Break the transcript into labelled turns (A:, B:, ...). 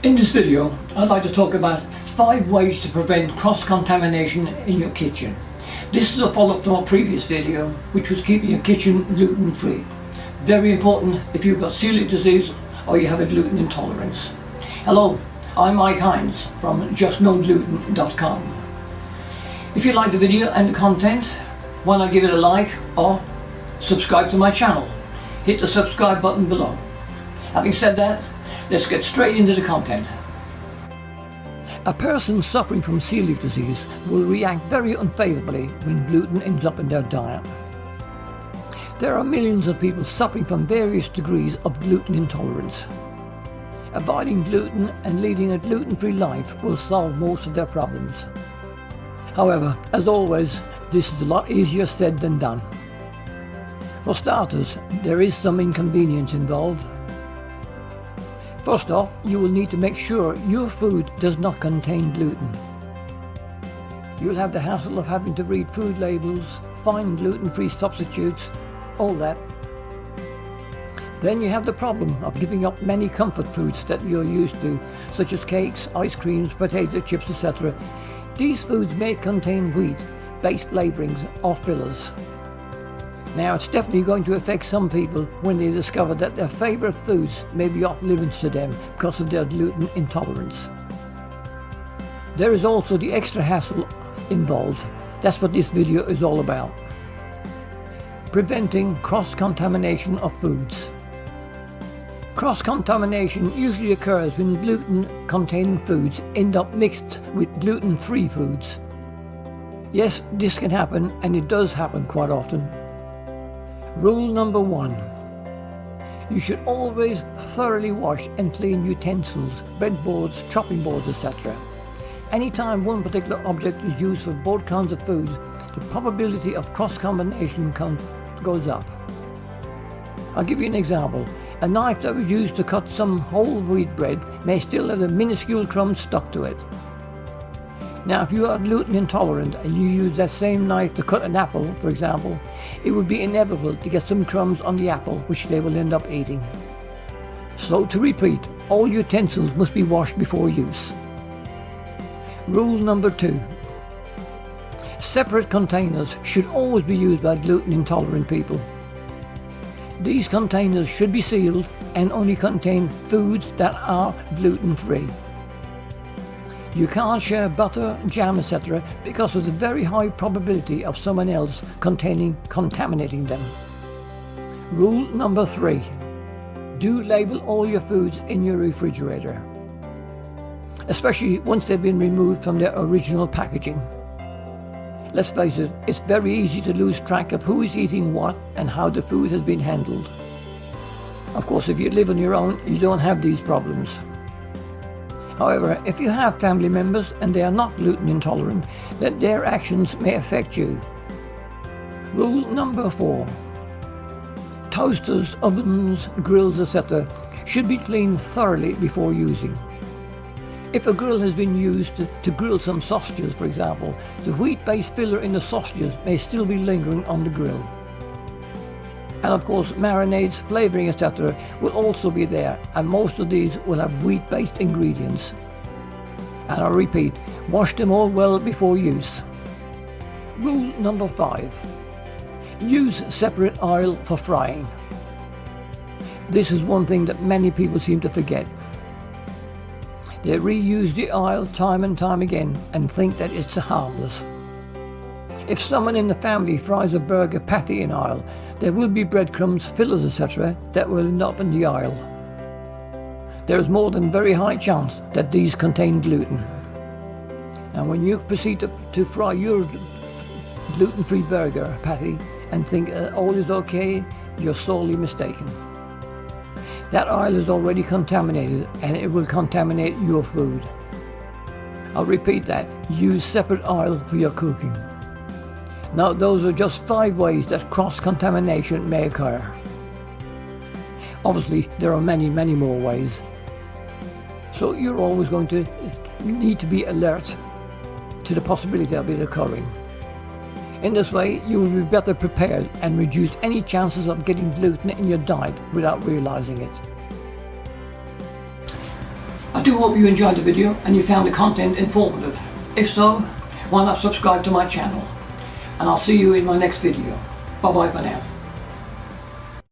A: In this video, I'd like to talk about 5 ways to prevent cross-contamination in your kitchen. This is a follow-up to our previous video, which was keeping your kitchen gluten-free. Very important if you've got celiac disease or you have a gluten intolerance. Hello, I'm Mike Hines from justknowgluten.com. If you like the video and the content, why not give it a like or subscribe to my channel. Hit the subscribe button below. Having said that, let's get straight into the content. A person suffering from celiac disease will react very unfavorably when gluten ends up in their diet. There are millions of people suffering from various degrees of gluten intolerance. Avoiding gluten and leading a gluten-free life will solve most of their problems. However, as always, this is a lot easier said than done. For starters, there is some inconvenience involved. First off, you will need to make sure your food does not contain gluten. You'll have the hassle of having to read food labels, find gluten-free substitutes, all that. Then you have the problem of giving up many comfort foods that you're used to, such as cakes, ice creams, potato chips, etc. These foods may contain wheat-based flavorings or fillers. Now, it's definitely going to affect some people when they discover that their favorite foods may be off limits to them because of their gluten intolerance. There is also the extra hassle involved. That's what this video is all about. Preventing cross-contamination of foods. Cross-contamination usually occurs when gluten-containing foods end up mixed with gluten-free foods. Yes, this can happen, and it does happen quite often. Rule number 1. You should always thoroughly wash and clean utensils, breadboards, chopping boards, etc. Anytime one particular object is used for both kinds of foods, the probability of cross-contamination goes up. I'll give you an example. A knife that was used to cut some whole wheat bread may still have a minuscule crumb stuck to it. Now, if you are gluten intolerant and you use that same knife to cut an apple, for example, it would be inevitable to get some crumbs on the apple, which they will end up eating. So, to repeat, all utensils must be washed before use. Rule number 2. Separate containers should always be used by gluten intolerant people. These containers should be sealed and only contain foods that are gluten-free. You can't share butter, jam, etc. because of the very high probability of someone else contaminating them. Rule number 3. Do label all your foods in your refrigerator, especially once they've been removed from their original packaging. Let's face it, it's very easy to lose track of who is eating what and how the food has been handled. Of course, if you live on your own, you don't have these problems. However, if you have family members and they are not gluten intolerant, then their actions may affect you. Rule number 4. Toasters, ovens, grills, etc. should be cleaned thoroughly before using. If a grill has been used to grill some sausages, for example, the wheat-based filler in the sausages may still be lingering on the grill. And of course, marinades, flavoring, etc. will also be there, and most of these will have wheat-based ingredients. And I repeat, wash them all well before use. Rule number 5. Use separate oil for frying. This is one thing that many people seem to forget. They reuse the oil time and time again and think that it's harmless. If someone in the family fries a burger patty in oil, there will be breadcrumbs, fillers, etc. that will end up in the oil. There is more than very high chance that these contain gluten. And when you proceed to fry your gluten-free burger patty and think all is okay, you're sorely mistaken. That oil is already contaminated and it will contaminate your food. I'll repeat that. Use separate oil for your cooking. Now, those are just 5 ways that cross-contamination may occur. Obviously, there are many, many more ways. So you're always going to need to be alert to the possibility of it occurring. In this way, you will be better prepared and reduce any chances of getting gluten in your diet without realizing it. I do hope you enjoyed the video and you found the content informative. If so, why not subscribe to my channel? And I'll see you in my next video. Bye bye for now.